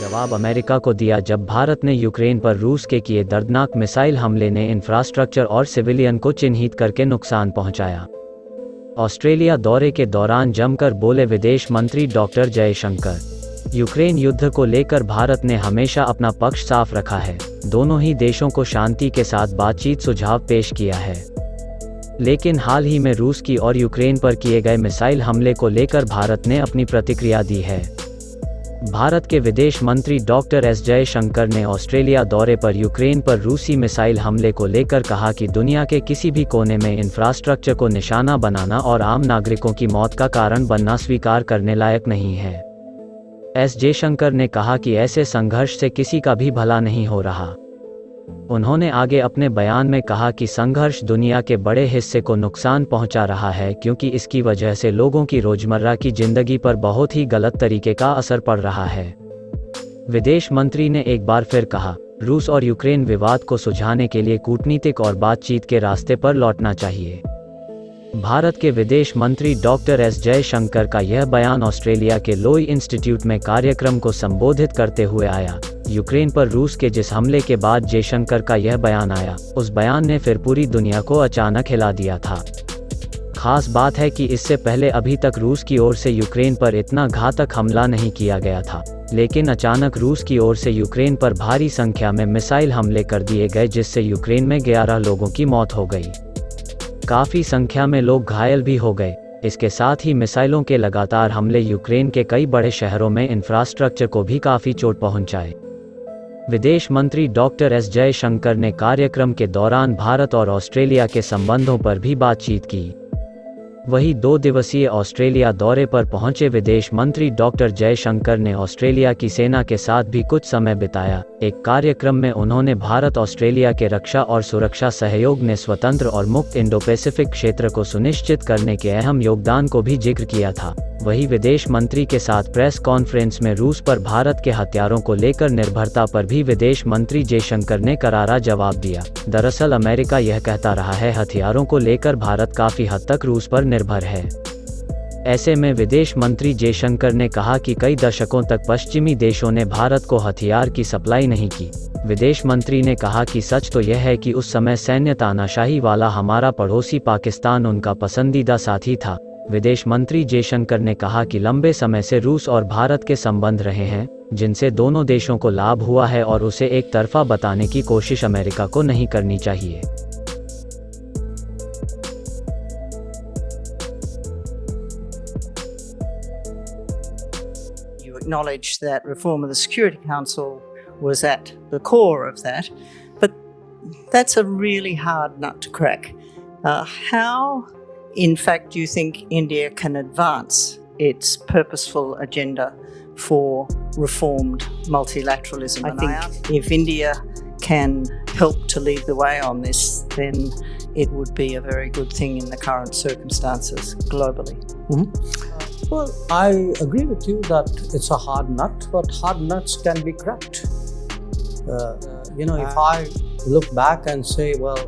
जवाब अमेरिका को दिया जब भारत ने यूक्रेन पर रूस के किए दर्दनाक मिसाइल हमले ने इंफ्रास्ट्रक्चर और सिविलियन को चिन्हित करके नुकसान पहुंचाया। ऑस्ट्रेलिया दौरे के दौरान जमकर बोले विदेश मंत्री डॉक्टर जयशंकर। यूक्रेन युद्ध को लेकर भारत ने हमेशा अपना पक्ष साफ रखा है। दोनों ही देशों को शांति के साथ बातचीत सुझाव पेश किया है। लेकिन हाल ही में रूस की और यूक्रेन पर किए गए मिसाइल हमले को लेकर भारत ने अपनी प्रतिक्रिया दी है। भारत के विदेश मंत्री डॉक्टर s.जाइशंकर ने ऑस्ट्रेलिया दौरे पर यूक्रेन पर रूसी मिसाइल हमले को लेकर कहा कि दुनिया के किसी भी कोने में इंफ्रास्ट्रक्चर को निशाना बनाना और आम नागरिकों की मौत का कारण बनना स्वीकार करने लायक नहीं है। s.जाइशंकर ने कहा कि ऐसे संघर्ष से किसी का भी भला नहीं हो रहा। उन्होंने आगे अपने बयान में कहा कि संघर्ष दुनिया के बड़े हिस्से को नुकसान पहुंचा रहा है क्योंकि इसकी वजह से लोगों की रोजमर्रा की जिंदगी पर बहुत ही गलत तरीके का असर पड़ रहा है। विदेश मंत्री ने एक बार फिर कहा, रूस और यूक्रेन विवाद को सुलझाने के लिए कूटनीतिक और बातचीत के रास्ते पर लौटना चाहिए। भारत के विदेश मंत्री डॉक्टर s.जाइशंकर का यह बयान ऑस्ट्रेलिया के लोई इंस्टीट्यूट में कार्यक्रम को संबोधित करते हुए आया। यूक्रेन पर रूस के जिस हमले के बाद जयशंकर का यह बयान आया, उस बयान ने फिर पूरी दुनिया को अचानक हिला दिया था। खास बात है कि इससे पहले अभी तक रूस की ओर से यूक्रेन पर इतना घातक हमला नहीं किया गया था, लेकिन अचानक रूस की ओर से यूक्रेन पर भारी संख्या में मिसाइल हमले कर दिए गए जिससे यूक्रेन में 11 लोगों की मौत हो गई। काफ़ी संख्या में लोग घायल भी हो गए। इसके साथ ही मिसाइलों के लगातार हमले यूक्रेन के कई बड़े शहरों में इंफ्रास्ट्रक्चर को भी काफ़ी चोट पहुंचाए। विदेश मंत्री डॉक्टर s.जाइशंकर ने कार्यक्रम के दौरान भारत और ऑस्ट्रेलिया के संबंधों पर भी बातचीत की। वहीं 2 दिवसीय ऑस्ट्रेलिया दौरे पर पहुंचे विदेश मंत्री डॉक्टर जयशंकर ने ऑस्ट्रेलिया की सेना के साथ भी कुछ समय बिताया। एक कार्यक्रम में उन्होंने भारत ऑस्ट्रेलिया के रक्षा और सुरक्षा सहयोग ने स्वतंत्र और मुक्त इंडो पैसिफिक क्षेत्र को सुनिश्चित करने के अहम योगदान को भी जिक्र किया था। वहीं विदेश मंत्री के साथ प्रेस कॉन्फ्रेंस में रूस पर भारत के हथियारों को लेकर निर्भरता पर भी विदेश मंत्री जयशंकर ने करारा जवाब दिया। दरअसल अमेरिका यह कहता रहा है हथियारों को लेकर भारत काफ़ी हद तक रूस पर निर्भर है। ऐसे में विदेश मंत्री जयशंकर ने कहा कि कई दशकों तक पश्चिमी देशों ने भारत को हथियार की सप्लाई नहीं की। विदेश मंत्री ने कहा कि सच तो यह है कि उस समय सैन्य तानाशाही वाला हमारा पड़ोसी पाकिस्तान उनका पसंदीदा साथी था। विदेश मंत्री जयशंकर ने कहा कि लंबे समय से रूस और भारत के संबंध रहे हैं जिनसे दोनों देशों को लाभ हुआ है और उसे एक तरफा बताने की कोशिश अमेरिका को नहीं करनी चाहिए। You acknowledge that reform of the Security Council was at the core of that, but that's a really hard nut to crack. How, in fact, do you think India can advance its purposeful agenda for reformed multilateralism? I think if India can help to lead the way on this, then it would be a very good thing in the current circumstances globally. Well, I agree with you that it's a hard nut, but hard nuts can be cracked. If I look back and say, well,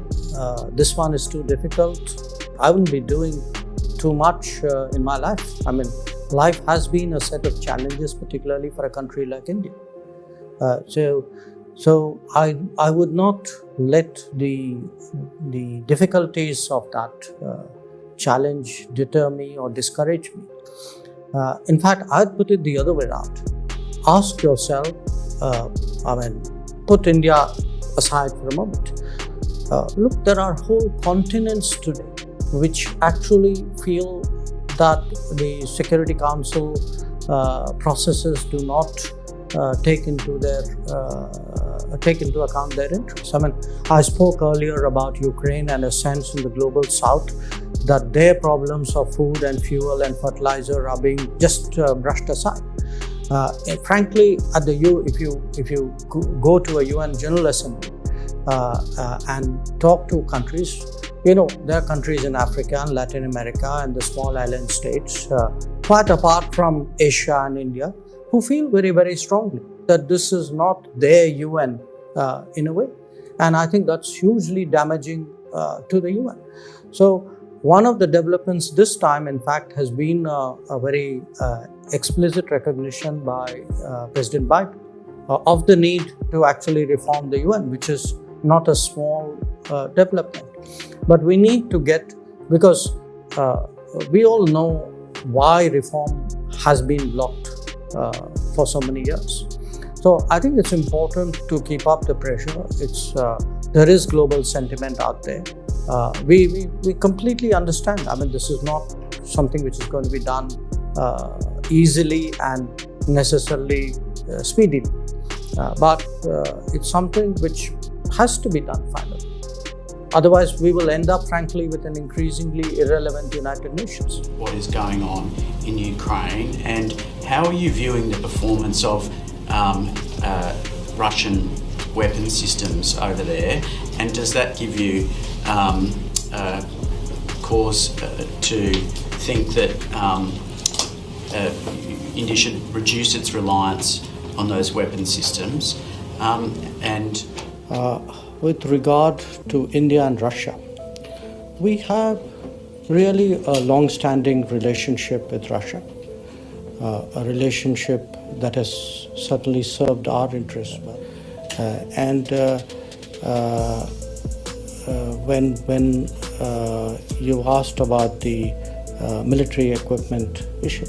this one is too difficult, I wouldn't be doing too much in my life. I mean, life has been a set of challenges, particularly for a country like India. So I would not let the difficulties of that challenge deter me or discourage me. In fact, I'd put it the other way around. Ask yourself, put India aside for a moment. Look, there are whole continents today which actually feel that the Security Council processes do not take into account their interests. I spoke earlier about Ukraine and a sense in the global south that their problems of food and fuel and fertilizer are being just brushed aside. Frankly, if you go to a UN General Assembly and talk to countries, there are countries in Africa and Latin America and the small island states, quite apart from Asia and India, who feel very, very strongly that this is not their UN in a way. And I think that's hugely damaging to the UN. So one of the developments this time, in fact, has been a very explicit recognition by President Biden of the need to actually reform the UN, which is not a small development. But we need to get, because we all know why reform has been blocked for so many years. So I think it's important to keep up the pressure. There is global sentiment out there. We completely understand. I mean, this is not something which is going to be done easily and necessarily speedily. But it's something which has to be done finally. Otherwise, we will end up, frankly, with an increasingly irrelevant United Nations. What is going on in Ukraine, and how are you viewing the performance of Russian weapon systems over there? And does that give you cause to think that India should reduce its reliance on those weapon systems? With regard to India and Russia, we have really a long-standing relationship with Russia, a relationship that has certainly served our interests well. When you asked about the military equipment issue,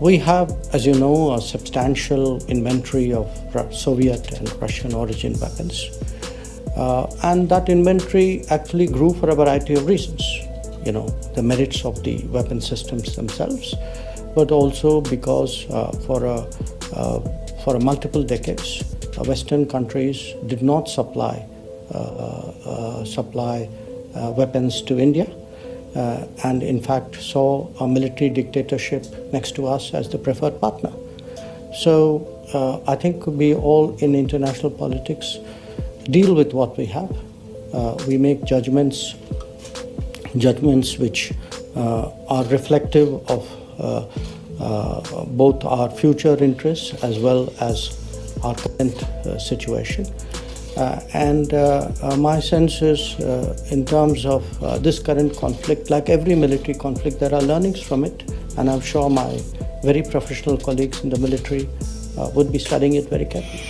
we have, as you know, a substantial inventory of Soviet and Russian origin weapons. And that inventory actually grew for a variety of reasons. You know, the merits of the weapon systems themselves, but also because for multiple decades, Western countries did not supply weapons to India. And in fact saw a military dictatorship next to us as the preferred partner. So I think we all in international politics deal with what we have. We make judgments which are reflective of both our future interests as well as our current situation. My sense is, in terms of this current conflict, like every military conflict, there are learnings from it, and I'm sure my very professional colleagues in the military would be studying it very carefully.